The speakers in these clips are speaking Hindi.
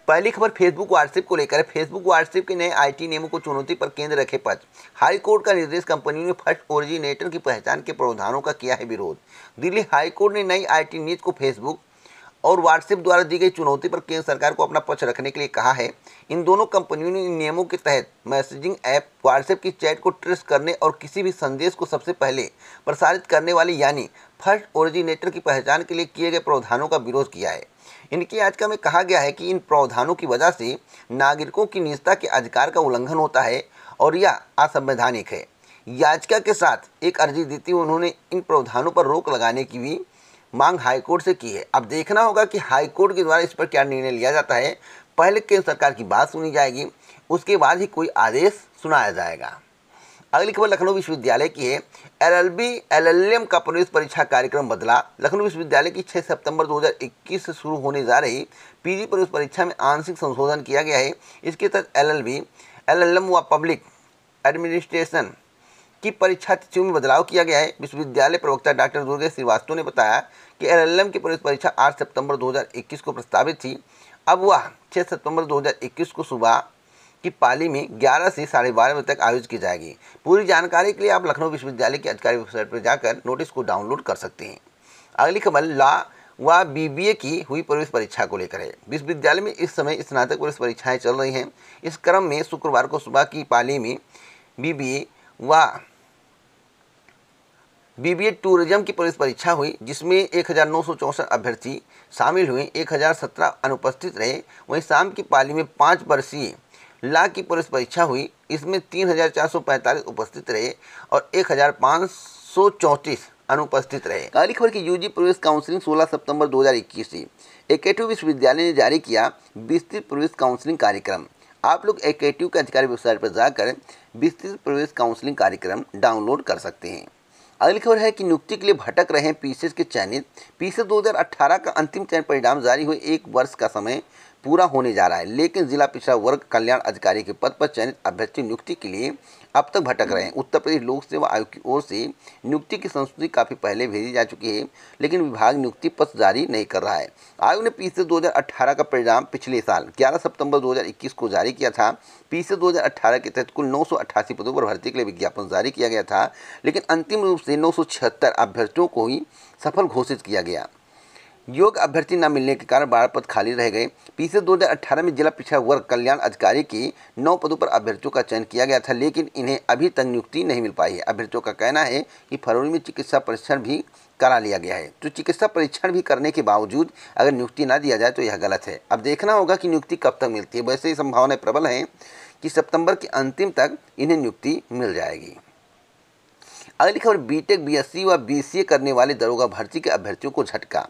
पहली खबर फेसबुक व्हाट्सएप को लेकर है। फेसबुक व्हाट्सएप के नए आईटी नियमों को चुनौती पर केंद्र रखे पक्ष। हाई कोर्ट का निर्देश, कंपनियों ने फर्स्ट ओरिजिनेटर की पहचान के प्रावधानों का किया है विरोध। दिल्ली हाई कोर्ट ने नई आईटी नीति को फेसबुक और व्हाट्सएप द्वारा दी गई चुनौती पर केंद्र सरकार को अपना पक्ष रखने के लिए कहा है। इन दोनों कंपनियों ने इन नियमों के तहत मैसेजिंग ऐप व्हाट्सएप की चैट को ट्रेस करने और किसी भी संदेश को सबसे पहले प्रसारित करने वाले यानी फर्स्ट ओरिजिनेटर की पहचान के लिए किए गए प्रावधानों का विरोध किया है। इनकी याचिका में कहा गया है कि इन प्रावधानों की वजह से नागरिकों की निजता के अधिकार का उल्लंघन होता है और यह असंवैधानिक है। याचिका के साथ एक अर्जी देते हुए उन्होंने इन प्रावधानों पर रोक लगाने की भी मांग हाईकोर्ट से की है। अब देखना होगा कि हाईकोर्ट के द्वारा इस पर क्या निर्णय लिया जाता है। पहले केंद्र सरकार की बात सुनी जाएगी, उसके बाद ही कोई आदेश सुनाया जाएगा। अगली खबर लखनऊ विश्वविद्यालय की है। एलएलबी एलएलएम का प्रवेश परीक्षा कार्यक्रम बदला। लखनऊ विश्वविद्यालय की 6 सितंबर 2021 से शुरू होने जा रही पीजी प्रवेश परीक्षा में आंशिक संशोधन किया गया है। इसके तहत एलएलबी एलएलएम व पब्लिक एडमिनिस्ट्रेशन की परीक्षा तिथियों में बदलाव किया गया है। विश्वविद्यालय प्रवक्ता डॉक्टर दुर्गेश श्रीवास्तव ने बताया कि एलएलएम की प्रवेश परीक्षा 8 सितंबर 2021 को प्रस्तावित थी। अब वह 6 सितंबर 2021 को सुबह की पाली में 11 से 12:30 बजे तक आयोजित की जाएगी। पूरी जानकारी के लिए आप लखनऊ विश्वविद्यालय की आधिकारिक वेबसाइट पर जाकर नोटिस को डाउनलोड कर सकते हैं। अगली खबर लॉ व बीबीए की हुई प्रवेश परीक्षा को लेकर है। विश्वविद्यालय में इस समय स्नातक प्रवेश परीक्षाएं चल रही हैं। इस क्रम में शुक्रवार को सुबह की पाली में बीबीए व बीबीए टूरिज्म की प्रवेश परीक्षा हुई, जिसमें 1964 अभ्यर्थी शामिल हुए। 1017 अनुपस्थित रहे। वहीं शाम की पाली में 5 वर्षीय लॉ की प्रवेश परीक्षा हुई। इसमें 3445 उपस्थित रहे और 1534 अनुपस्थित रहे। अगली खबर की यूजी प्रवेश काउंसलिंग 16 सितंबर 2021 से एकेटीयू विश्वविद्यालय ने जारी किया विस्तृत प्रवेश काउंसलिंग कार्यक्रम। आप लोग एकेटीयू के आधिकारिक वेबसाइट पर जाकर विस्तृत प्रवेश काउंसलिंग कार्यक्रम डाउनलोड कर सकते हैं। अगली खबर है कि नियुक्ति के लिए भटक रहे हैं पीसीएस के चयनित। पीसीएस 2018 का अंतिम चयन परिणाम जारी हुए 1 वर्ष का समय पूरा होने जा रहा है, लेकिन जिला पिछड़ा वर्ग कल्याण अधिकारी के पद पर चयनित अभ्यर्थी नियुक्ति के लिए अब तक भटक रहे हैं। उत्तर प्रदेश लोक सेवा आयोग की ओर से नियुक्ति की संस्तुति काफ़ी पहले भेजी जा चुकी है, लेकिन विभाग नियुक्ति पत्र जारी नहीं कर रहा है। आयोग ने पीसीएस 2018 का परिणाम पिछले साल 11 सितंबर 2021 को जारी किया था। पीसीएस 2018 के तहत कुल 988 पदों पर भर्ती के लिए विज्ञापन जारी किया गया था, लेकिन अंतिम रूप से 976 अभ्यर्थियों को ही सफल घोषित किया गया। योग्य अभ्यर्थी न मिलने के कारण 12 पद खाली रह गए। पीसीएस 2018 में जिला पिछड़ा वर्ग कल्याण अधिकारी की 9 पदों पर अभ्यर्थियों का चयन किया गया था, लेकिन इन्हें अभी तक नियुक्ति नहीं मिल पाई है। अभ्यर्थियों का कहना है कि फरवरी में चिकित्सा परीक्षण भी करा लिया गया है, तो चिकित्सा परीक्षण भी करने के बावजूद अगर नियुक्ति ना दिया जाए तो यह गलत है। अब देखना होगा कि नियुक्ति कब तक मिलती है। वैसे ही संभावनाएं प्रबल हैं कि सितंबर के अंतिम तक इन्हें नियुक्ति मिल जाएगी। अगली खबर बीटेक बीएससी व बीसीए करने वाले दरोगा भर्ती के अभ्यर्थियों को झटका।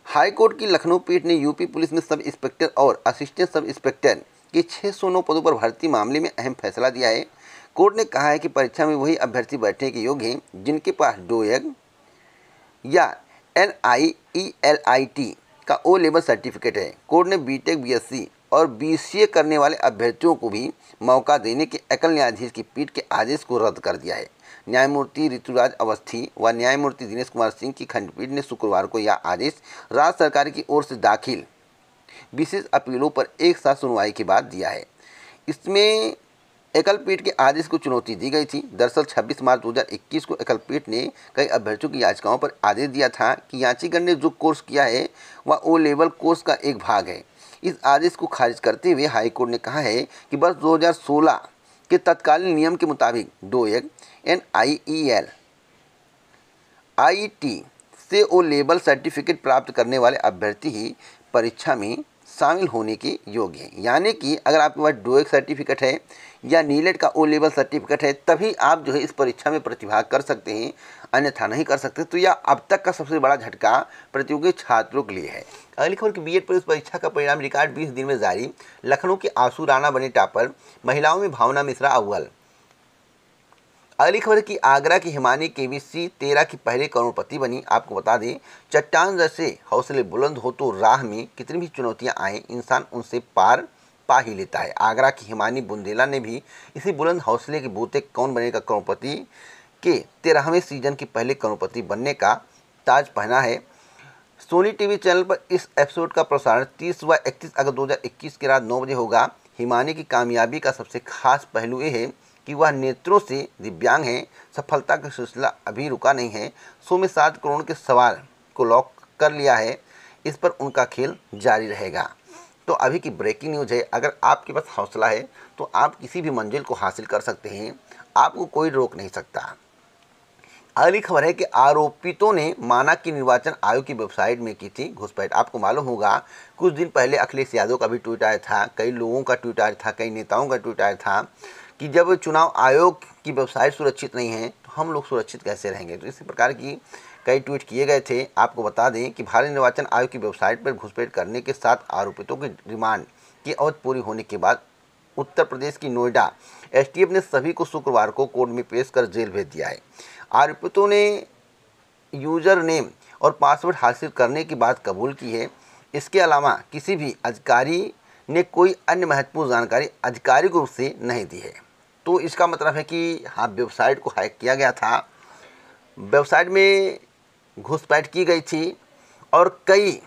हाईकोर्ट की लखनऊ पीठ ने यूपी पुलिस में सब इंस्पेक्टर और असिस्टेंट सब इंस्पेक्टर के 609 पदों पर भर्ती मामले में अहम फैसला दिया है। कोर्ट ने कहा है कि परीक्षा में वही अभ्यर्थी बैठने के योग्य हैं जिनके पास डोएग या NIELIT का O लेवल सर्टिफिकेट है। कोर्ट ने बीटेक बीएससी और बीसीए करने वाले अभ्यर्थियों को भी मौका देने के एकल न्यायाधीश की पीठ के आदेश को रद्द कर दिया है। न्यायमूर्ति ऋतुराज अवस्थी व न्यायमूर्ति दिनेश कुमार सिंह की खंडपीठ ने शुक्रवार को यह आदेश राज्य सरकार की ओर से दाखिल विशेष अपीलों पर एक साथ सुनवाई के बाद दिया है। इसमें एकल पीठ के आदेश को चुनौती दी गई थी। दरअसल 26 मार्च 2021 को एकल पीठ ने कई अभ्यर्थियों की याचिकाओं पर आदेश दिया था कि याचिका ने जो कोर्स किया है वह O लेवल कोर्स का एक भाग है। इस आदेश को खारिज करते हुए हाईकोर्ट ने कहा है कि वर्ष 2016 के तत्कालीन नियम के मुताबिक डोएग NIELIT से O लेवल सर्टिफिकेट प्राप्त करने वाले अभ्यर्थी ही परीक्षा में शामिल होने के योग्य हैं। यानी कि अगर आपके पास डोएग सर्टिफिकेट है या नीलेट का O लेवल सर्टिफिकेट है तभी आप जो है इस परीक्षा में प्रतिभाग कर सकते हैं, अन्यथा नहीं कर सकते। तो यह अब तक का सबसे बड़ा झटका प्रतियोगी छात्रों के लिए है। अगली खबर की बीएड प्रवेश परीक्षा का परिणाम रिकॉर्ड 20 दिन में जारी। लखनऊ के आंसू राणा बने टॉपर, महिलाओं में भावना मिश्रा अव्वल। अगली खबर की आगरा की हिमानी केबीसी 13 की पहले करोड़पति बनी। आपको बता दें, चट्टान जैसे हौसले बुलंद हो तो राह में कितनी भी चुनौतियां आए इंसान उनसे पार पा ही लेता है। आगरा की हिमानी बुंदेला ने भी इसी बुलंद हौसले के बूते कौन बनेगा करोड़पति के 13वें सीजन के पहले करोड़पति बनने का ताज पहना है। सोनी टीवी चैनल पर इस एपिसोड का प्रसारण 30 व 31 अगस्त 2021 की रात 9 बजे होगा। हिमानी की कामयाबी का सबसे खास पहलू ये है कि वह नेत्रों से दिव्यांग हैं। सफलता का सिलसिला अभी रुका नहीं है। शो में 7 करोड़ के सवाल को लॉक कर लिया है। इस पर उनका खेल जारी रहेगा। तो अभी की ब्रेकिंग न्यूज़ है, अगर आपके पास हौसला है तो आप किसी भी मंजिल को हासिल कर सकते हैं। आपको कोई रोक नहीं सकता। अगली खबर है कि आरोपितों ने माना कि निर्वाचन आयोग की वेबसाइट में की थी घुसपैठ। आपको मालूम होगा कुछ दिन पहले अखिलेश यादव का भी ट्वीट आया था, कई लोगों का ट्वीट आया था, कई नेताओं का ट्वीट आया था कि जब चुनाव आयोग की वेबसाइट सुरक्षित नहीं है तो हम लोग सुरक्षित कैसे रहेंगे। तो इसी प्रकार की कई ट्वीट किए गए थे। आपको बता दें कि भारतीय निर्वाचन आयोग की वेबसाइट पर घुसपैठ करने के 7 आरोपितों की रिमांड की अवधि पूरी होने के बाद उत्तर प्रदेश की नोएडा एसटीएफ ने सभी को शुक्रवार को कोर्ट में पेश कर जेल भेज दिया है। आरोपितों ने यूजर नेम और पासवर्ड हासिल करने की बात कबूल की है। इसके अलावा किसी भी अधिकारी ने कोई अन्य महत्वपूर्ण जानकारी आधिकारिक रूप से नहीं दी है। तो इसका मतलब है कि हाँ, वेबसाइट को हैक किया गया था, वेबसाइट में घुसपैठ की गई थी और कई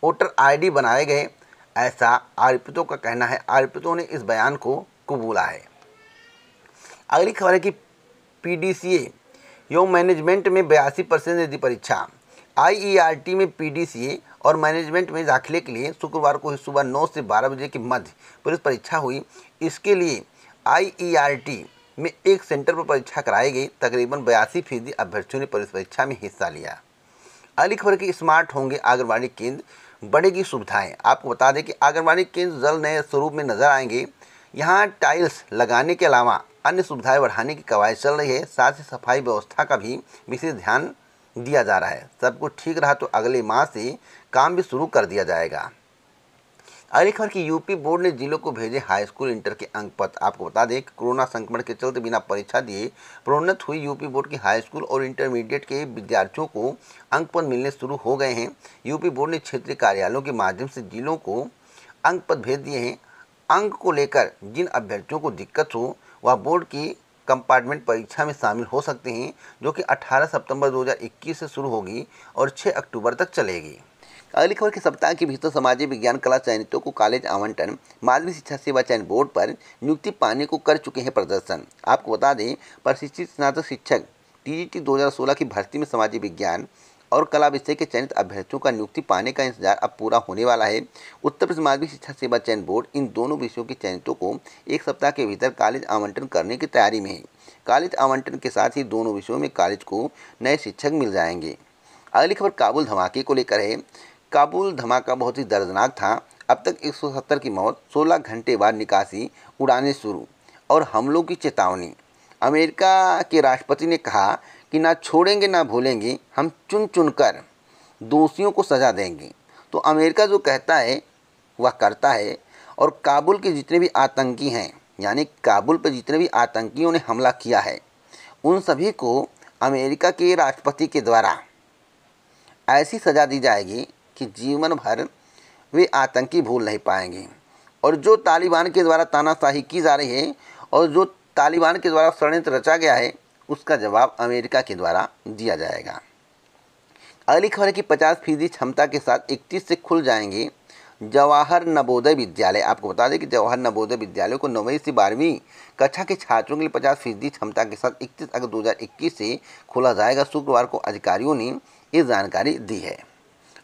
वोटर आईडी बनाए गए, ऐसा आरोपितों का कहना है। आरोपितों ने इस बयान को कबूला है। अगली खबर है कि पीडीसीए एवं मैनेजमेंट में 82% ने दी परीक्षा। आईईआरटी में पीडीसीए और मैनेजमेंट में दाखिले के लिए शुक्रवार को सुबह 9 से 12 बजे के मध्य पुलिस परीक्षा हुई। इसके लिए आईईआरटी में एक सेंटर पर परीक्षा कराई गई। तकरीबन 82% अभ्यर्थियों ने पुलिस परीक्षा में हिस्सा लिया। अगली खबर की स्मार्ट होंगे आंगनबाड़ी केंद्र, बढ़ेगी सुविधाएं। आपको बता दें कि आंगनबाड़ी केंद्र जल्द नए स्वरूप में नजर आएंगे। यहां टाइल्स लगाने के अलावा अन्य सुविधाएं बढ़ाने की कवायद चल रही है। साथ ही सफाई व्यवस्था का भी विशेष ध्यान दिया जा रहा है। सब कुछ ठीक रहा तो अगले माह से काम भी शुरू कर दिया जाएगा। अगली खबर की यूपी बोर्ड ने जिलों को भेजे हाई स्कूल इंटर के अंक पत्र। आपको बता दें कि कोरोना संक्रमण के चलते बिना परीक्षा दिए प्रोन्नत हुई यूपी बोर्ड की हाई स्कूल और इंटरमीडिएट के विद्यार्थियों को अंक पत्र मिलने शुरू हो गए हैं। यूपी बोर्ड ने क्षेत्रीय कार्यालयों के माध्यम से जिलों को अंक पत्र भेज दिए हैं। अंक को लेकर जिन अभ्यर्थियों को दिक्कत हो वह बोर्ड की कंपार्टमेंट परीक्षा में शामिल हो सकते हैं, जो कि 18 सितंबर 2021 से शुरू होगी और 6 अक्टूबर तक चलेगी। अगली खबर के सप्ताह के भीतर सामाजिक विज्ञान कला चयनितों को कॉलेज आवंटन, माध्यमिक शिक्षा सेवा चयन बोर्ड पर नियुक्ति पाने को कर चुके हैं प्रदर्शन। आपको बता दें प्रशिक्षित स्नातक शिक्षक टीजीटी 2016 की भर्ती में सामाजिक विज्ञान और कला विषय के चयनित अभ्यर्थियों का नियुक्ति पाने का इंतजार अब पूरा होने वाला है। उत्तर प्रदेश माध्यमिक शिक्षा सेवा चयन बोर्ड इन दोनों विषयों के चयनितों को एक सप्ताह के भीतर कॉलेज आवंटन करने की तैयारी में है। कॉलेज आवंटन के साथ ही दोनों विषयों में कॉलेज को नए शिक्षक मिल जाएंगे। अगली खबर काबुल धमाके को लेकर है। काबुल धमाका बहुत ही दर्दनाक था। अब तक 170 की मौत, 16 घंटे बाद निकासी उड़ानें शुरू और हमलों की चेतावनी। अमेरिका के राष्ट्रपति ने कहा कि ना छोड़ेंगे ना भूलेंगे, हम चुन चुनकर दोषियों को सज़ा देंगे। तो अमेरिका जो कहता है वह करता है। और काबुल के जितने भी आतंकी हैं, यानी काबुल पर जितने भी आतंकियों ने हमला किया है, उन सभी को अमेरिका के राष्ट्रपति के द्वारा ऐसी सज़ा दी जाएगी कि जीवन भर वे आतंकी भूल नहीं पाएंगे। और जो तालिबान के द्वारा तानाशाही की जा रही है और जो तालिबान के द्वारा षड्यंत्र रचा गया है, उसका जवाब अमेरिका के द्वारा दिया जाएगा। अगली खबर है कि 50% क्षमता के साथ 31 से खुल जाएंगे जवाहर नवोदय विद्यालय। आपको बता दें कि जवाहर नवोदय विद्यालय को 9वीं से 12वीं कक्षा के छात्रों के लिए 50% क्षमता के साथ 31 अगस्त 2021 से खोला जाएगा। शुक्रवार को अधिकारियों ने ये जानकारी दी है।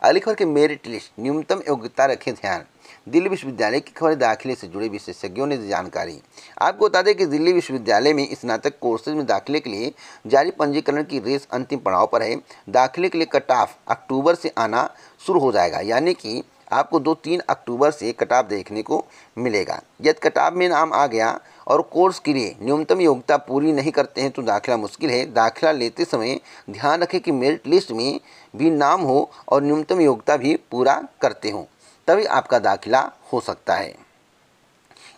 अगली खबर के मेरिट लिस्ट, न्यूनतम योग्यता रखें ध्यान। दिल्ली विश्वविद्यालय की खबर दाखिले से जुड़े विशेषज्ञों ने दी जानकारी। आपको बता दें कि दिल्ली विश्वविद्यालय में स्नातक कोर्सेज में दाखिले के लिए जारी पंजीकरण की रेस अंतिम पड़ाव पर है। दाखिले के लिए कट ऑफ अक्टूबर से आना शुरू हो जाएगा, यानी कि आपको 2-3 अक्टूबर से कट ऑफ देखने को मिलेगा। यदि कट ऑफ में नाम आ गया और कोर्स के लिए न्यूनतम योग्यता पूरी नहीं करते हैं तो दाखिला मुश्किल है। दाखिला लेते समय ध्यान रखें कि मेरिट लिस्ट में भी नाम हो और न्यूनतम योग्यता भी पूरा करते हों, तभी आपका दाखिला हो सकता है।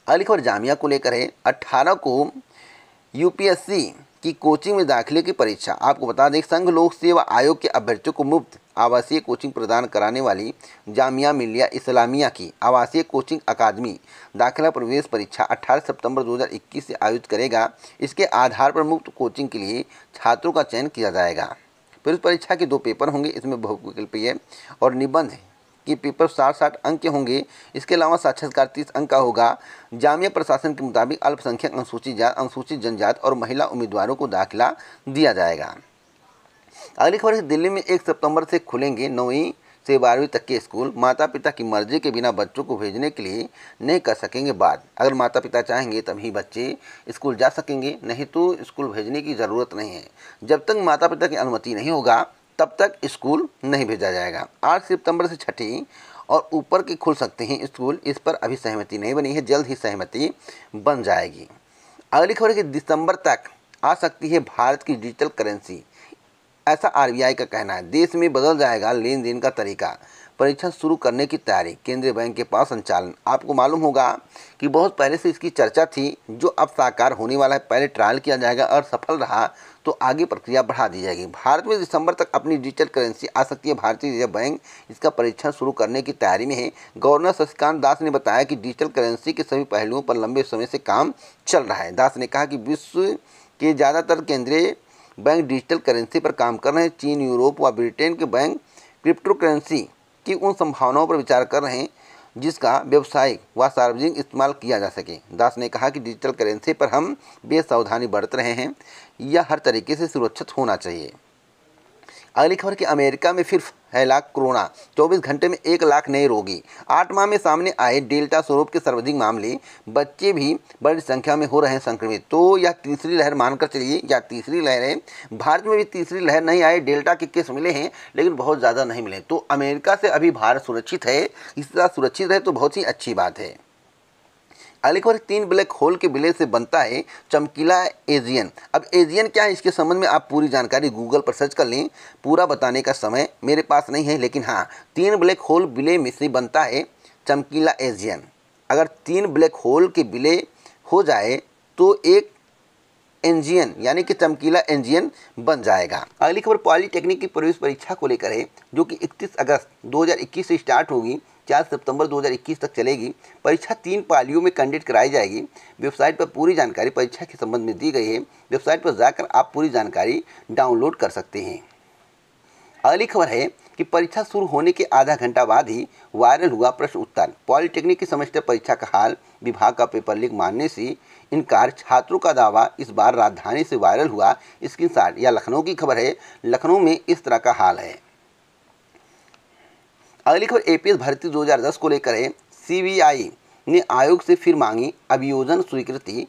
अगली खबर जामिया को लेकर है। 18 को यूपीएससी की कोचिंग में दाखिले की परीक्षा। आपको बता दें संघ लोक सेवा आयोग के अभ्यर्थियों को मुफ्त आवासीय कोचिंग प्रदान कराने वाली जामिया मिलिया इस्लामिया की आवासीय कोचिंग अकादमी दाखिला प्रवेश परीक्षा 18 सितंबर 2021 से आयोजित करेगा। इसके आधार पर मुफ्त कोचिंग के लिए छात्रों का चयन किया जाएगा। प्रवेश परीक्षा के 2 पेपर होंगे, इसमें बहुविकल्पीय और निबंध कि पेपर 60-60 अंक के होंगे। इसके अलावा साक्षात्कार 30 अंक का होगा। जामिया प्रशासन के मुताबिक अल्पसंख्यक, अनुसूचित जाति, अनुसूचित जनजाति और महिला उम्मीदवारों को दाखिला दिया जाएगा। अगली खबर है, दिल्ली में 1 सितंबर से खुलेंगे 9वीं से 12वीं तक के स्कूल। माता पिता की मर्जी के बिना बच्चों को भेजने के लिए नहीं कर सकेंगे बात। अगर माता पिता चाहेंगे तभी बच्चे स्कूल जा सकेंगे, नहीं तो स्कूल भेजने की ज़रूरत नहीं है। जब तक माता पिता की अनुमति नहीं होगा तब तक स्कूल नहीं भेजा जाएगा। 8 सितंबर से 6ठी और ऊपर के खुल सकते हैं स्कूल, इस पर अभी सहमति नहीं बनी है, जल्द ही सहमति बन जाएगी। अगली खबर है कि दिसंबर तक आ सकती है भारत की डिजिटल करेंसी, ऐसा आरबीआई का कहना है। देश में बदल जाएगा लेन देन का तरीका, परीक्षा शुरू करने की तैयारी, केंद्रीय बैंक के पास संचालन। आपको मालूम होगा कि बहुत पहले से इसकी चर्चा थी, जो अब साकार होने वाला है। पहले ट्रायल किया जाएगा और सफल रहा तो आगे प्रक्रिया बढ़ा दी जाएगी। भारत में दिसंबर तक अपनी डिजिटल करेंसी आ सकती है। भारतीय रिजर्व बैंक इसका परीक्षण शुरू करने की तैयारी में है। गवर्नर शशिकांत दास ने बताया कि डिजिटल करेंसी के सभी पहलुओं पर लंबे समय से काम चल रहा है। दास ने कहा कि विश्व के ज़्यादातर केंद्रीय बैंक डिजिटल करेंसी पर काम कर रहे हैं। चीन, यूरोप व ब्रिटेन के बैंक क्रिप्टो करेंसी की उन संभावनाओं पर विचार कर रहे हैं जिसका व्यावसायिक व सार्वजनिक इस्तेमाल किया जा सके। दास ने कहा कि डिजिटल करेंसी पर हम बेसावधानी बरत रहे हैं, यह हर तरीके से सुरक्षित होना चाहिए। अगली खबर कि अमेरिका में फिर फैला कोरोना, 24 घंटे में 1 लाख नए रोगी। 8 माह में सामने आए डेल्टा स्वरूप के सर्वाधिक मामले, बच्चे भी बड़ी संख्या में हो रहे हैं संक्रमित। तो यह तीसरी लहर मानकर चलिए, या तीसरी लहर है। भारत में भी तीसरी लहर नहीं आई, डेल्टा के केस मिले हैं लेकिन बहुत ज़्यादा नहीं मिले। तो अमेरिका से अभी भारत सुरक्षित है, इस तरह सुरक्षित रहे तो बहुत ही अच्छी बात है। अगली खबर 3 ब्लैक होल के विलय से बनता है चमकीला एजियन। अब एजियन क्या है, इसके संबंध में आप पूरी जानकारी गूगल पर सर्च कर लें। पूरा बताने का समय मेरे पास नहीं है, लेकिन हाँ, 3 ब्लैक होल विलय में से बनता है चमकीला एजियन। अगर 3 ब्लैक होल के विलय हो जाए तो एक एंजियन यानी कि चमकीला एंजियन बन जाएगा। अगली खबर पॉलिटेक्निक की प्रवेश परीक्षा को लेकर है, जो कि 31 अगस्त 2021 से स्टार्ट होगी, 4 सितंबर 2021 तक चलेगी। परीक्षा 3 पालियों में कंडक्ट कराई जाएगी। वेबसाइट पर पूरी जानकारी परीक्षा के संबंध में दी गई है। वेबसाइट पर जाकर आप पूरी जानकारी डाउनलोड कर सकते हैं। अगली खबर है कि परीक्षा शुरू होने के आधा घंटा बाद ही वायरल हुआ प्रश्न उत्तर। पॉलिटेक्निक की सेमेस्टर परीक्षा का हाल, विभाग का पेपर लीक मानने से इनकार, छात्रों का दावा। इस बार राजधानी से वायरल हुआ स्क्रीनशॉट। यह लखनऊ की खबर है, लखनऊ में इस तरह का हाल है। अगली खबर एपीएस भर्ती 2010 को लेकर है। सीबीआई ने आयोग से फिर मांगी अभियोजन स्वीकृति।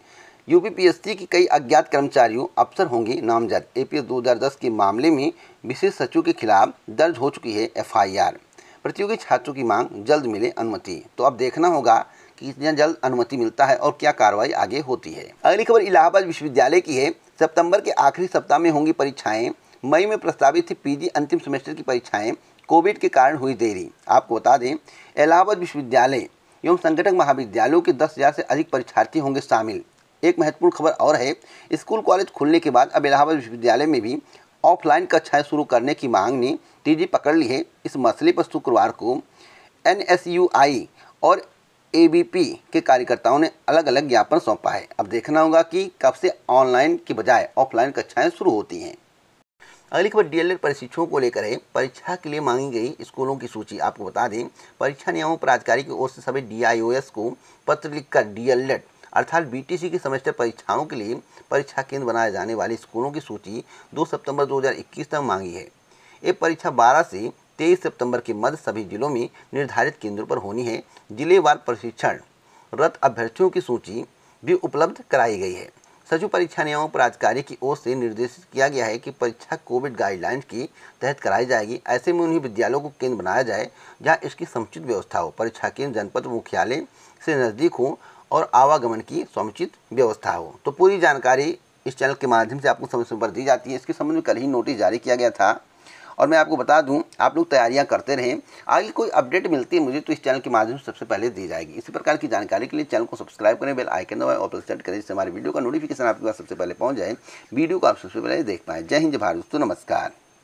यूपीपीएससी की कई अज्ञात कर्मचारियों अफसर होंगे नामजद। एपीएस 2010 के मामले में विशेष सचिव के खिलाफ दर्ज हो चुकी है एफआईआर। प्रतियोगी छात्रों की मांग, जल्द मिले अनुमति। तो अब देखना होगा कि कितना जल्द अनुमति मिलता है और क्या कार्रवाई आगे होती है। अगली खबर इलाहाबाद विश्वविद्यालय की है। सितंबर के आखिरी सप्ताह में होंगी परीक्षाएं। मई में प्रस्तावित थी पीजी अंतिम सेमेस्टर की परीक्षाएं, कोविड के कारण हुई देरी। आपको बता दें, इलाहाबाद विश्वविद्यालय एवं संगठक महाविद्यालयों के 10,000 से अधिक परीक्षार्थी होंगे शामिल। एक महत्वपूर्ण खबर और है, स्कूल कॉलेज खुलने के बाद अब इलाहाबाद विश्वविद्यालय में भी ऑफलाइन कक्षाएं शुरू करने की मांग ने तेजी पकड़ ली है। इस मसले पर शुक्रवार को एनएसयूआई और एबीपी के कार्यकर्ताओं ने अलग अलग ज्ञापन सौंपा है। अब देखना होगा कि कब से ऑनलाइन की बजाय ऑफलाइन कक्षाएं शुरू होती हैं। अगली खबर डीएलएड प्रशिक्षुओं को लेकर है। परीक्षा के लिए मांगी गई स्कूलों की सूची। आपको बता दें, परीक्षा नियमों प्राधिकारी की ओर से सभी डीआईओएस को पत्र लिखकर डीएलएड अर्थात बीटीसी की सेमेस्टर परीक्षाओं के लिए परीक्षा केंद्र बनाए जाने वाले स्कूलों की सूची 2 सितंबर 2021 तक मांगी है। ये परीक्षा 12 से 23 सितंबर के मध्य सभी जिलों में निर्धारित केंद्रों पर होनी है। जिलेवार प्रशिक्षण रत अभ्यर्थियों की सूची भी उपलब्ध कराई गई है। सचिव परीक्षा नियमों प्राधिकारी की ओर से निर्देशित किया गया है कि परीक्षा कोविड गाइडलाइंस के तहत कराई जाएगी। ऐसे में उन्हीं विद्यालयों को केंद्र बनाया जाए जहां इसकी समुचित व्यवस्था हो, परीक्षा केंद्र जनपद मुख्यालय से नज़दीक हो और आवागमन की समुचित व्यवस्था हो। तो पूरी जानकारी इस चैनल के माध्यम से आपको समय समय पर दी जाती है। इसके संबंध में कल ही नोटिस जारी किया गया था और मैं आपको बता दूं, आप लोग तैयारियां करते रहें। आगे कोई अपडेट मिलती है मुझे तो इस चैनल के माध्यम से सबसे पहले दी जाएगी। इसी प्रकार की जानकारी के लिए चैनल को सब्सक्राइब करें, बेल आइकन दबाएं और सेट करें, जिससे हमारी वीडियो का नोटिफिकेशन आपके पास सबसे पहले पहुंच जाए, वीडियो को आप सबसे पहले देख पाएं। जय हिंद, जय भारत दोस्तों, नमस्कार।